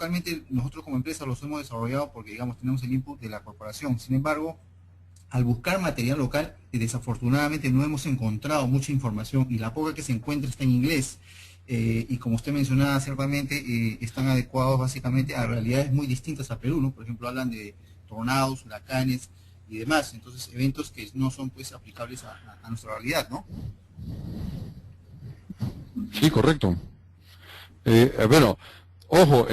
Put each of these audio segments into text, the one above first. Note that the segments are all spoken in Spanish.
localmente nosotros como empresa los hemos desarrollado porque, digamos, tenemos el input de la corporación. Sin embargo, al buscar material local, desafortunadamente no hemos encontrado mucha información y la poca que se encuentra está en inglés. Y como usted mencionaba ciertamente, están adecuados básicamente a realidades muy distintas a Perú, ¿no? Por ejemplo, hablan de tornados, huracanes y demás. Entonces, eventos que no son pues aplicables a nuestra realidad, ¿no? Sí, correcto. Bueno, ojo,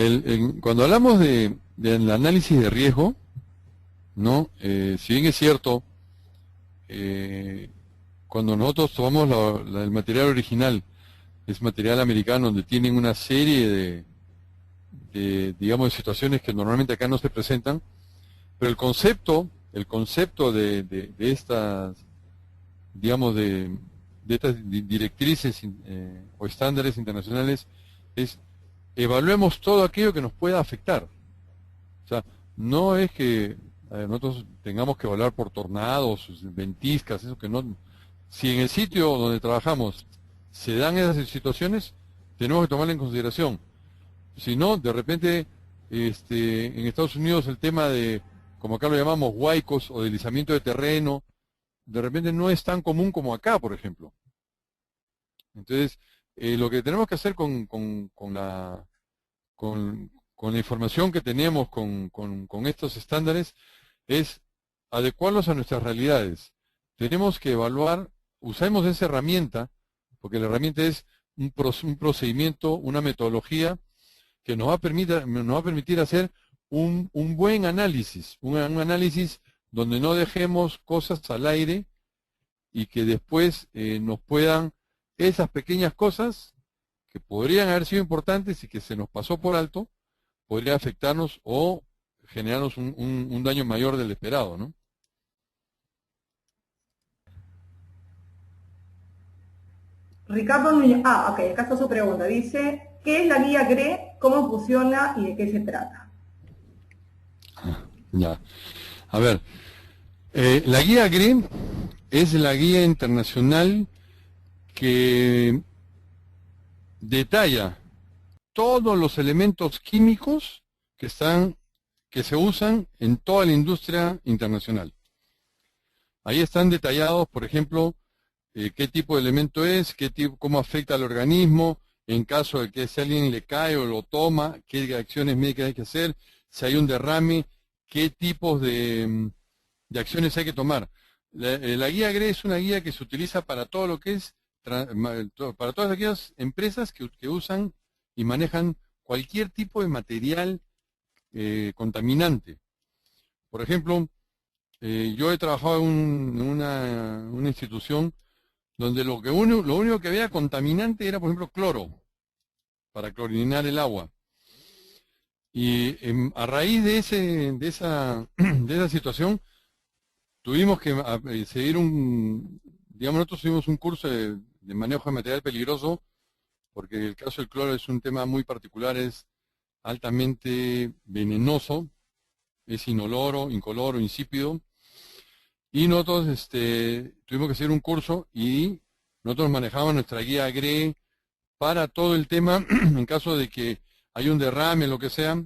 cuando hablamos del análisis de riesgo, ¿no? Si bien es cierto, eh, cuando nosotros tomamos el material original, es material americano, donde tienen una serie digamos, de situaciones que normalmente acá no se presentan, pero el concepto de estas, digamos, de estas directrices o estándares internacionales es: evaluemos todo aquello que nos pueda afectar. O sea, no es que nosotros tengamos que evaluar por tornados, ventiscas, eso que no. Si en el sitio donde trabajamos se dan esas situaciones, tenemos que tomarla en consideración. Si no, de repente, en Estados Unidos el tema de, como acá lo llamamos, huaicos o deslizamiento de terreno, de repente no es tan común como acá, por ejemplo. Entonces, lo que tenemos que hacer con la información que tenemos, con estos estándares, es adecuarlos a nuestras realidades. Tenemos que evaluar, usemos esa herramienta, porque la herramienta es un procedimiento, una metodología que nos va a permitir hacer un buen análisis, un análisis donde no dejemos cosas al aire y que después nos puedan, esas pequeñas cosas que podrían haber sido importantes y que se nos pasó por alto, podría afectarnos o generarnos un daño mayor del esperado, ¿no? Ricardo Núñez, ok, acá está su pregunta. Dice, ¿qué es la guía GRE? ¿Cómo funciona y de qué se trata? Ya. A ver, la guía GRE es la guía internacional que detalla todos los elementos químicos que se usan en toda la industria internacional. Ahí están detallados, por ejemplo, qué tipo de elemento es, cómo afecta al organismo, en caso de que si alguien le cae o lo toma, qué acciones médicas hay que hacer, si hay un derrame, qué tipos de acciones hay que tomar. La guía GRE es una guía que se utiliza para todo lo que es, para todas aquellas empresas que usan y manejan cualquier tipo de material contaminante. Por ejemplo, yo he trabajado en una institución donde lo único que había contaminante era, por ejemplo, cloro, para clorinar el agua. Y a raíz de esa situación, tuvimos que seguir digamos, nosotros tuvimos un curso de manejo de material peligroso, porque el caso del cloro es un tema muy particular, es altamente venenoso, es inoloro, incoloro, insípido, y nosotros tuvimos que hacer un curso y nosotros manejamos nuestra guía GRE para todo el tema, en caso de que hay un derrame, lo que sea,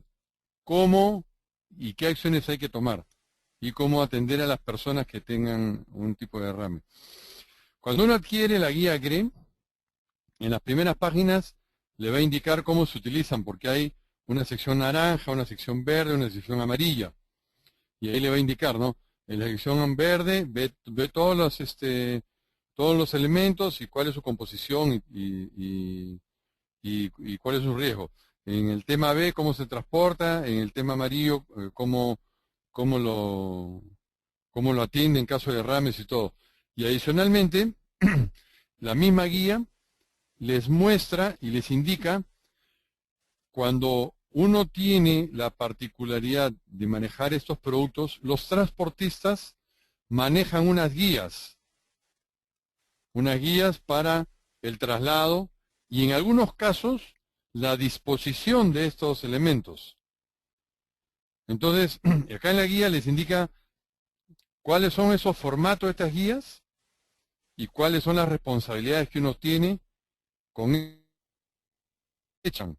cómo y qué acciones hay que tomar y cómo atender a las personas que tengan un tipo de derrame. Cuando uno adquiere la guía GRE, en las primeras páginas le va a indicar cómo se utilizan, porque hay una sección naranja, una sección verde, una sección amarilla. Y ahí le va a indicar, ¿no? En la sección verde ve todos los elementos y cuál es su composición y cuál es su riesgo. En el tema B, cómo se transporta; en el tema amarillo, cómo lo atiende en caso de derrames y todo. Y adicionalmente, la misma guía les muestra y les indica cuando uno tiene la particularidad de manejar estos productos, los transportistas manejan unas guías para el traslado y en algunos casos la disposición de estos elementos. Entonces, acá en la guía les indica cuáles son esos formatos de estas guías y cuáles son las responsabilidades que uno tiene con echan.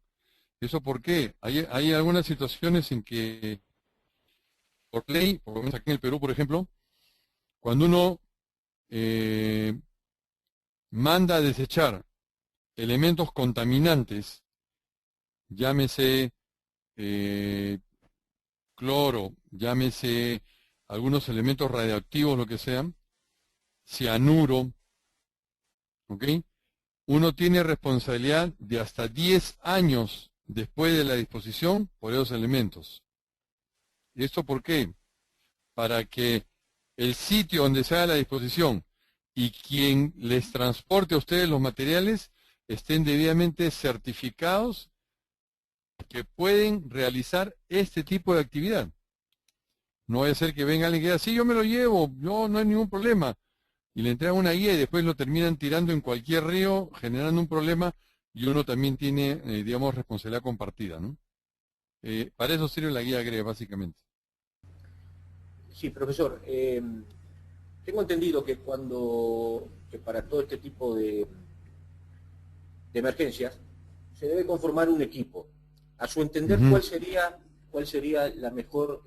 ¿Eso por qué? Hay algunas situaciones en que, por ley, por lo menos aquí en el Perú, por ejemplo, cuando uno manda a desechar elementos contaminantes, llámese cloro, llámese algunos elementos radiactivos, lo que sean, cianuro, ¿ok? Uno tiene responsabilidad de hasta 10 años después de la disposición por esos elementos. ¿Y esto por qué? Para que el sitio donde se haga la disposición y quien les transporte a ustedes los materiales estén debidamente certificados que pueden realizar este tipo de actividad. No vaya a ser que venga alguien que diga, sí, yo me lo llevo, no hay ningún problema, y le entregan una guía y después lo terminan tirando en cualquier río, generando un problema, y uno también tiene, digamos, responsabilidad compartida, ¿no? Para eso sirve la guía GRE, básicamente. Sí, profesor. Tengo entendido que para todo este tipo de emergencias se debe conformar un equipo. A su entender, ¿cuál sería la mejor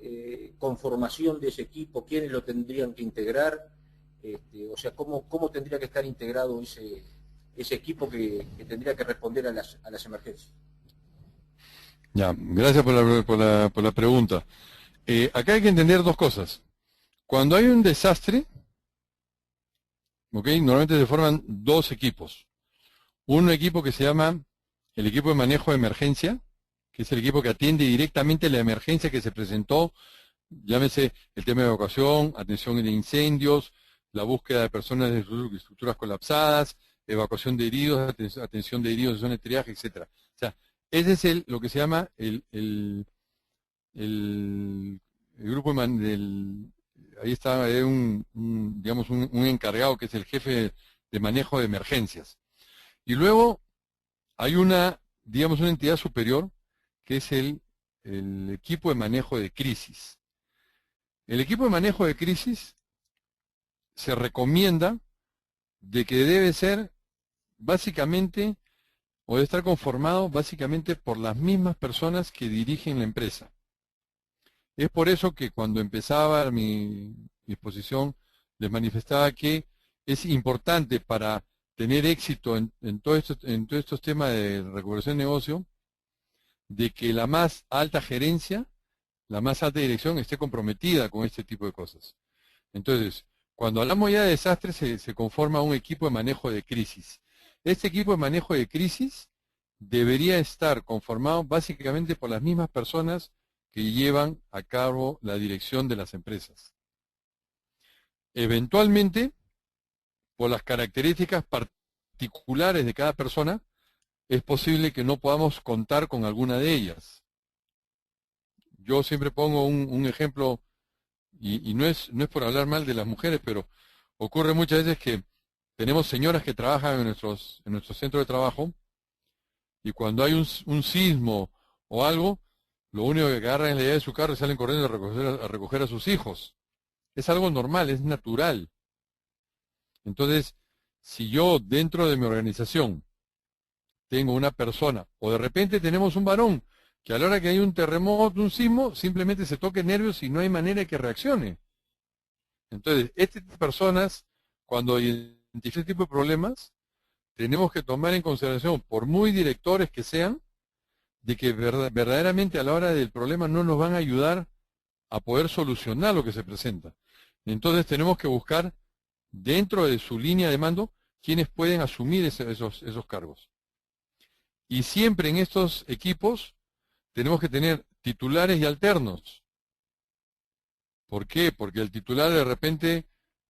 conformación de ese equipo? ¿Quiénes lo tendrían que integrar? O sea, ¿cómo tendría que estar integrado ese equipo que tendría que responder a las emergencias? Ya, gracias por la pregunta. Acá hay que entender dos cosas. Cuando hay un desastre, ¿ok? Normalmente se forman dos equipos. Un equipo que se llama el equipo de manejo de emergencia, que es el equipo que atiende directamente la emergencia que se presentó, llámese el tema de evacuación, atención de incendios, la búsqueda de personas de estructuras colapsadas, evacuación de heridos, atención de heridos de zona de triaje, etc. O sea, ese es lo que se llama el grupo ahí está digamos un encargado que es el jefe de manejo de emergencias. Y luego hay digamos una entidad superior que es el equipo de manejo de crisis. El equipo de manejo de crisis se recomienda de que debe ser básicamente, o debe estar conformado básicamente por las mismas personas que dirigen la empresa. Es por eso que cuando empezaba mi exposición les manifestaba que es importante para tener éxito en todos estos temas de recuperación de negocio, de que la más alta gerencia, la más alta dirección esté comprometida con este tipo de cosas. Entonces, cuando hablamos ya de desastres, se conforma un equipo de manejo de crisis. Este equipo de manejo de crisis debería estar conformado básicamente por las mismas personas que llevan a cabo la dirección de las empresas. Eventualmente, por las características particulares de cada persona, es posible que no podamos contar con alguna de ellas. Yo siempre pongo un ejemplo, y no es por hablar mal de las mujeres, pero ocurre muchas veces que tenemos señoras que trabajan en nuestros centros de trabajo, y cuando hay un sismo o algo, lo único que agarran es la llave de su carro y salen corriendo a recoger a sus hijos. Es algo normal, es natural. Entonces, si yo dentro de mi organización tengo una persona, o de repente tenemos un varón, que a la hora que hay un terremoto, un sismo, simplemente se toque nervios y no hay manera de que reaccione. Entonces, este tipo de personas, cuando identifican este tipo de problemas, tenemos que tomar en consideración, por muy directores que sean, de que verdaderamente a la hora del problema no nos van a ayudar a poder solucionar lo que se presenta. Entonces tenemos que buscar dentro de su línea de mando quienes pueden asumir esos cargos. Y siempre en estos equipos tenemos que tener titulares y alternos. ¿Por qué? Porque el titular de repente,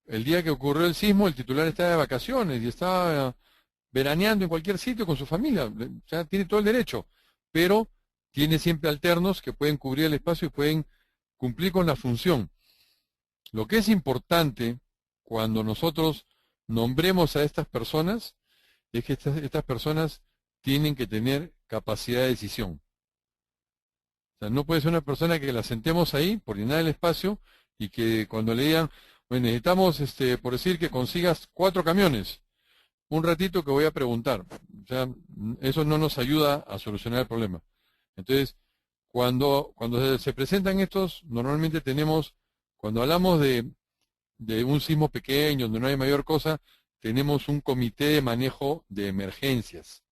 el día que ocurrió el sismo, el titular estaba de vacaciones y estaba veraneando en cualquier sitio con su familia. Ya tiene todo el derecho, pero tiene siempre alternos que pueden cubrir el espacio y pueden cumplir con la función. Lo que es importante cuando nosotros nombremos a estas personas es que estas personas tienen que tener capacidad de decisión. O sea, no puede ser una persona que la sentemos ahí por llenar el espacio y que cuando le digan, bueno, necesitamos, por decir que consigas 4 camiones, un ratito que voy a preguntar. O sea, eso no nos ayuda a solucionar el problema. Entonces, cuando se presentan estos, normalmente tenemos, cuando hablamos de un sismo pequeño, donde no hay mayor cosa, tenemos un comité de manejo de emergencias.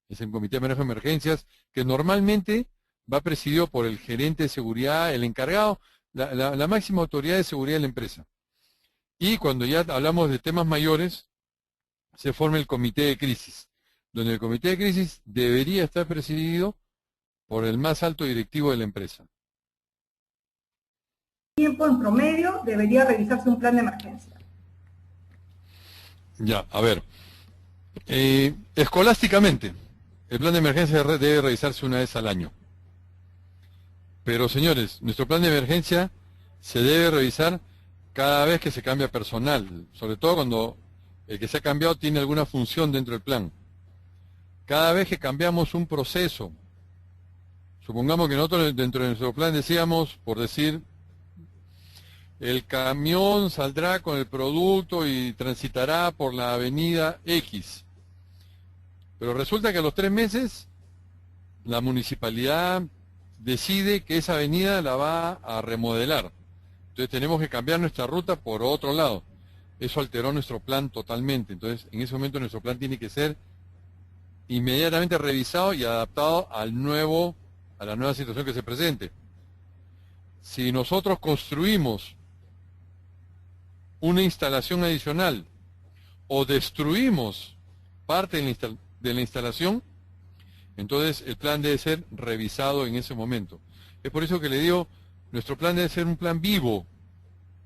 Es el comité de manejo de emergencias que normalmente va presidido por el gerente de seguridad, el encargado, la máxima autoridad de seguridad de la empresa. Y cuando ya hablamos de temas mayores, se forma el comité de crisis, donde el comité de crisis debería estar presidido por el más alto directivo de la empresa. ¿Tiempo en promedio debería revisarse un plan de emergencia? Ya, a ver. Escolásticamente, el plan de emergencia debe revisarse una vez al año. Pero, señores, nuestro plan de emergencia se debe revisar cada vez que se cambia personal, sobre todo cuando el que se ha cambiado tiene alguna función dentro del plan. Cada vez que cambiamos un proceso, supongamos que nosotros dentro de nuestro plan decíamos, por decir, el camión saldrá con el producto y transitará por la avenida X. Pero resulta que a los 3 meses la municipalidad decide que esa avenida la va a remodelar. Entonces tenemos que cambiar nuestra ruta por otro lado. Eso alteró nuestro plan totalmente. Entonces en ese momento nuestro plan tiene que ser inmediatamente revisado y adaptado a la nueva situación que se presente. Si nosotros construimos una instalación adicional o destruimos parte de la instalación, entonces el plan debe ser revisado en ese momento. Es por eso que le digo, nuestro plan debe ser un plan vivo,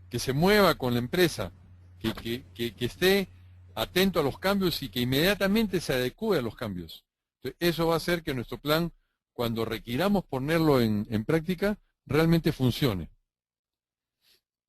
que se mueva con la empresa, que esté atento a los cambios y que inmediatamente se adecue a los cambios. Entonces, eso va a hacer que nuestro plan, cuando requiramos ponerlo en práctica, realmente funcione.